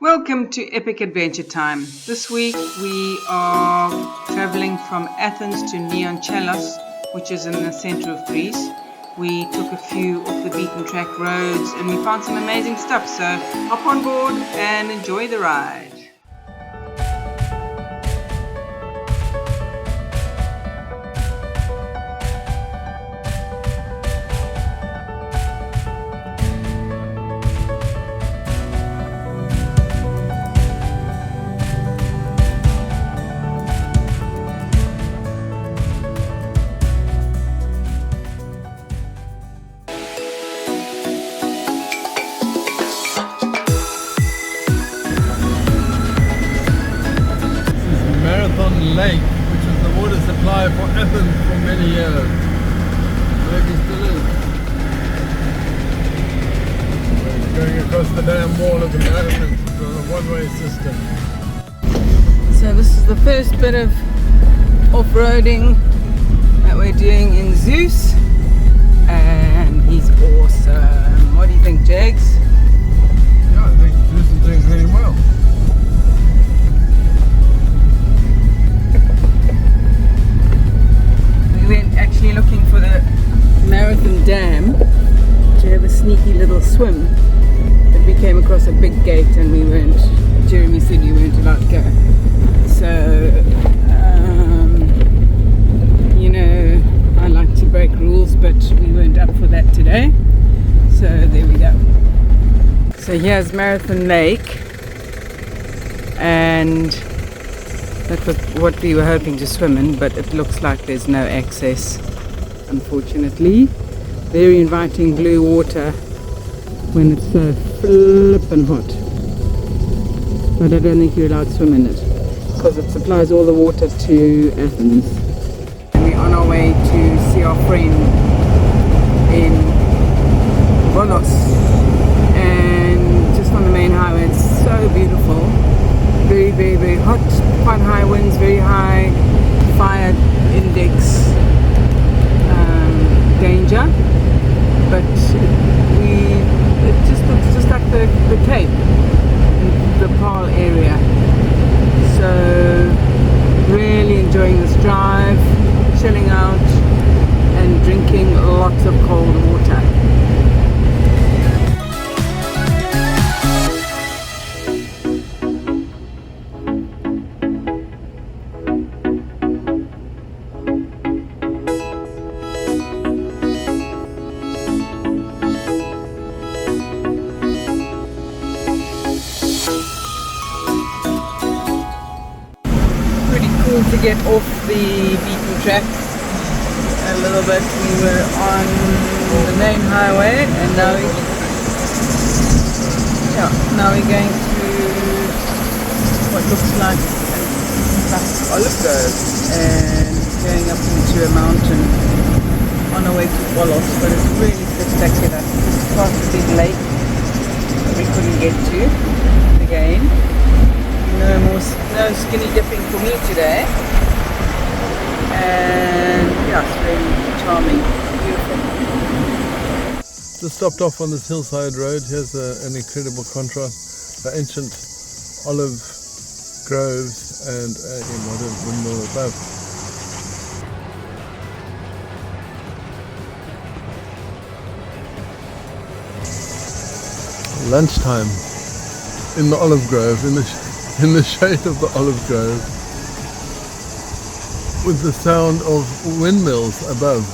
Welcome to Epic Adventure Time. This week we are traveling from Athens to Nea Anchialos, which is in the center of Greece. We took a few off the beaten track roads and we found some amazing stuff, so hop on board and enjoy the ride. Lake, which was the water supply for Athens for many years. Maybe still is. We're going across the dam wall of the mountain. It's a one-way system. So this is the first bit of off-roading that we're doing in Zeus, and he's awesome. What do you think, Jags? Yeah, I think Zeus is doing really well. Actually looking for the Marathon Dam to have a sneaky little swim, but we came across a big gate and Jeremy said you weren't allowed to go. So I like to break rules, but we weren't up for that today, so there we go. So here's Marathon Lake, and that was what we were hoping to swim in, but it looks like there's no access, unfortunately. Very inviting blue water when it's so flippin' hot. But I don't think you're allowed to swim in it, because it supplies all the water to Athens. And we're on our way to see our friend in Volos. And just on the main highway, it's so beautiful. Very, very, very hot, quite high winds, very high fire index danger, but it just looks just like the Cape, the Pearl area. So really enjoying this drive, chilling out and drinking lots of cold water. To get off the beaten track a little bit. We were on the main highway and now we're going through what looks like olive grove and going up into a mountain on our way to Volos, but it's really spectacular. It's past a big lake that we couldn't get to again. No skinny dipping for me today, and yeah, it's really charming, beautiful. Just stopped off on this hillside road. Here's an incredible contrast: the ancient olive groves and a modern windmill above. Lunchtime in the olive grove, in the shade of the olive grove, with the sound of windmills above.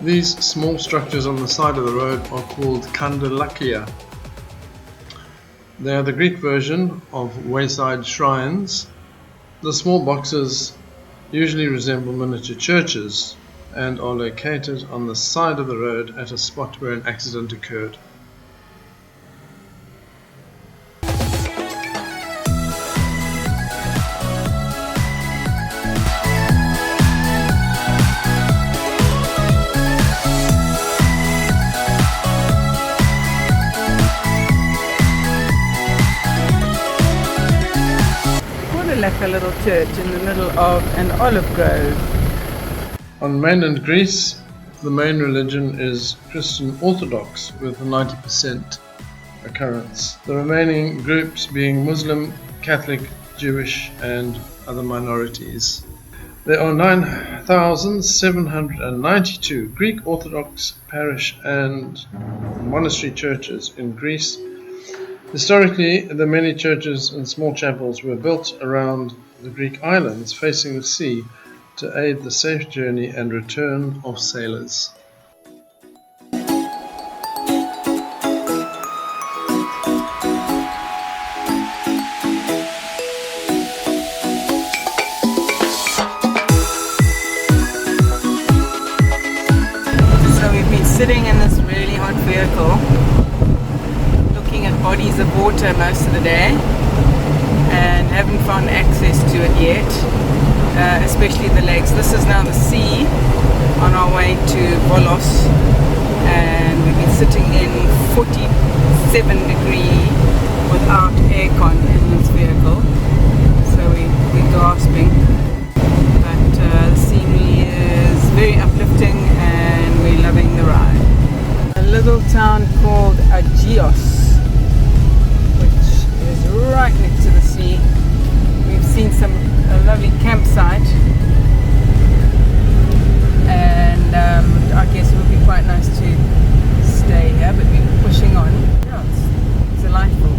These small structures on the side of the road are called kandalakia. They are the Greek version of wayside shrines. The small boxes usually resemble miniature churches and are located on the side of the road at a spot where an accident occurred. like a little church in the middle of an olive grove. On mainland Greece, the main religion is Christian Orthodox with 90% occurrence. The remaining groups being Muslim, Catholic, Jewish and other minorities. There are 9,792 Greek Orthodox parish and monastery churches in Greece. Historically, the many churches and small chapels were built around the Greek islands facing the sea to aid the safe journey and return of sailors. Sitting in this really hot vehicle, looking at bodies of water most of the day, and haven't found access to it yet, especially the lakes. This is now the sea on our way to Volos, and we've been sitting in 47 degree without aircon in this vehicle, so we're gasping. But the scenery is very uplifting and we're loving the ride. A little town called Anchialos, which is right next to the sea. We've seen a lovely campsite, and I guess it would be quite nice to stay here, but we're pushing on. Yeah, it's delightful.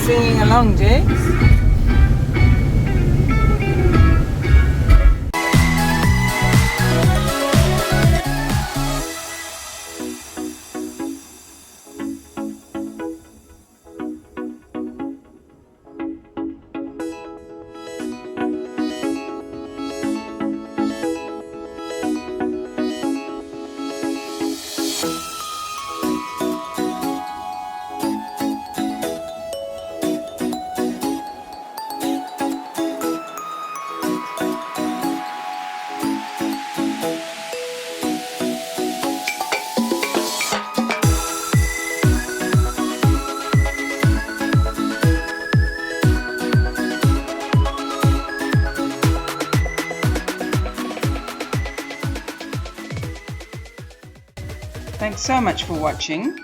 Singing along, Jakes. Thanks so much for watching.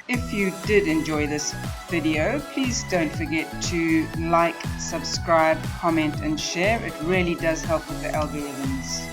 If you did enjoy this video, please don't forget to like, subscribe, comment and share. It really does help with the algorithms.